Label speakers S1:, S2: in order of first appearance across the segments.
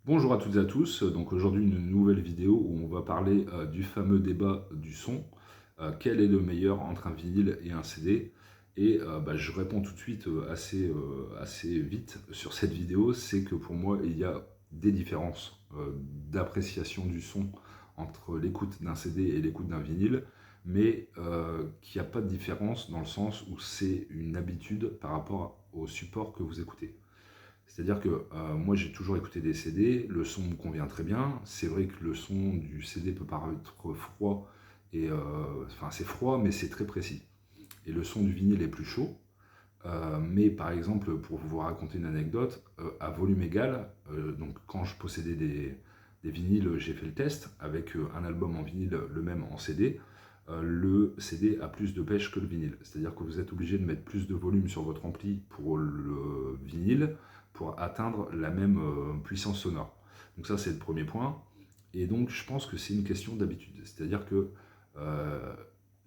S1: Bonjour à toutes et à tous, donc aujourd'hui une nouvelle vidéo où on va parler du fameux débat du son. Quel est le meilleur entre un vinyle et un CD? Et je réponds tout de suite assez vite sur cette vidéo, c'est que pour moi il y a des différences d'appréciation du son entre l'écoute d'un CD et l'écoute d'un vinyle, mais qu'il n'y a pas de différence dans le sens où c'est une habitude par rapport au support que vous écoutez. C'est-à-dire que moi j'ai toujours écouté des CD, le son me convient très bien. C'est vrai que le son du CD peut paraître froid, enfin c'est froid mais c'est très précis. Et le son du vinyle est plus chaud. Mais par exemple, pour vous raconter une anecdote, à volume égal, donc quand je possédais des vinyles, j'ai fait le test avec un album en vinyle, le même en CD. Le CD a plus de pêche que le vinyle. C'est-à-dire que vous êtes obligé de mettre plus de volume sur votre ampli pour le vinyle pour atteindre la même puissance sonore. Donc ça, c'est le premier point. Et donc, je pense que c'est une question d'habitude. C'est-à-dire que euh,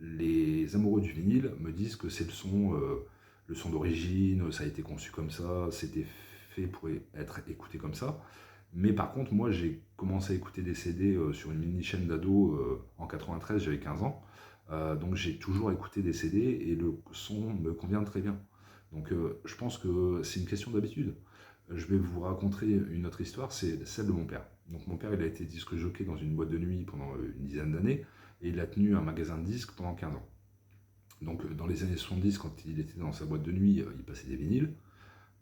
S1: les amoureux du vinyle me disent que c'est le son d'origine, ça a été conçu comme ça, c'était fait pour être écouté comme ça. Mais par contre, moi, j'ai commencé à écouter des CD sur une mini chaîne d'ado en 93, j'avais 15 ans. Donc j'ai toujours écouté des CD et le son me convient très bien. Donc je pense que c'est une question d'habitude. Je vais vous raconter une autre histoire, c'est celle de mon père. Donc mon père, il a été disque jockey dans une boîte de nuit pendant une dizaine d'années et il a tenu un magasin de disques pendant 15 ans. Donc dans les années 70, quand il était dans sa boîte de nuit, il passait des vinyles.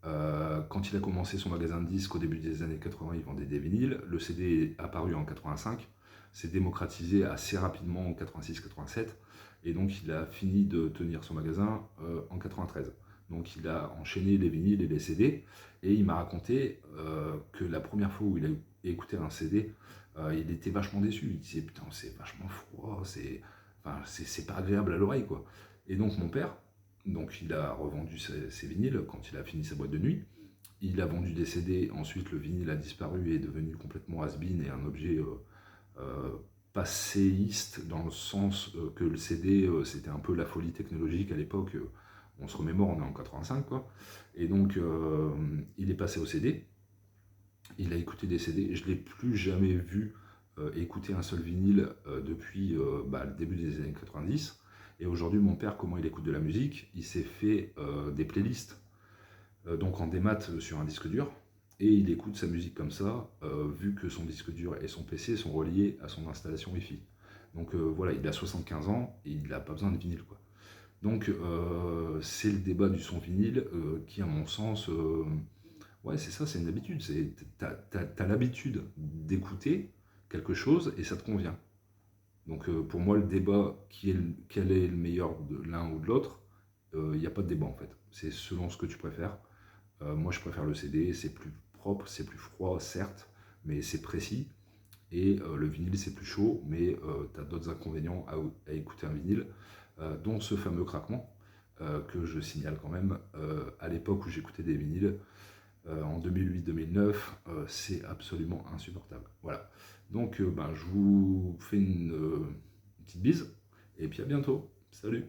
S1: Quand il a commencé son magasin de disques au début des années 80, il vendait des vinyles. Le CD est apparu en 85, s'est démocratisé assez rapidement en 86-87, et donc il a fini de tenir son magasin en 93. Donc il a enchaîné les vinyles et les CD, et il m'a raconté que la première fois où il a écouté un CD, il était vachement déçu. Il disait putain, c'est vachement froid, c'est pas agréable à l'oreille quoi. Et donc mon père, donc il a revendu ses vinyles quand il a fini sa boîte de nuit. Il a vendu des CD, ensuite le vinyle a disparu et est devenu complètement has-been et un objet euh, passéiste dans le sens que le CD c'était un peu la folie technologique à l'époque. On se remémore, on est en 85 quoi. Et donc il est passé au CD, il a écouté des CD, je ne l'ai plus jamais vu écouter un seul vinyle depuis le début des années 90. Et aujourd'hui, mon père, comment il écoute de la musique? Il s'est fait des playlists, donc en démat sur un disque dur, et il écoute sa musique comme ça, vu que son disque dur et son PC sont reliés à son installation Wi-Fi. Donc voilà, il a 75 ans et il n'a pas besoin de vinyle, quoi. Donc c'est le débat du son vinyle qui, à mon sens, ouais, c'est ça, c'est une habitude. T'as l'habitude d'écouter quelque chose et ça te convient. Donc pour moi, le débat, quel est le meilleur de l'un ou de l'autre, il n'y a pas de débat en fait. C'est selon ce que tu préfères. Moi, je préfère le CD, c'est plus propre, c'est plus froid, certes, mais c'est précis. Et le vinyle, c'est plus chaud, mais tu as d'autres inconvénients à écouter un vinyle, dont ce fameux craquement, que je signale quand même. À l'époque où j'écoutais des vinyles, en 2008-2009, c'est absolument insupportable. Voilà. Donc, je vous fais une petite bise, et puis à bientôt. Salut!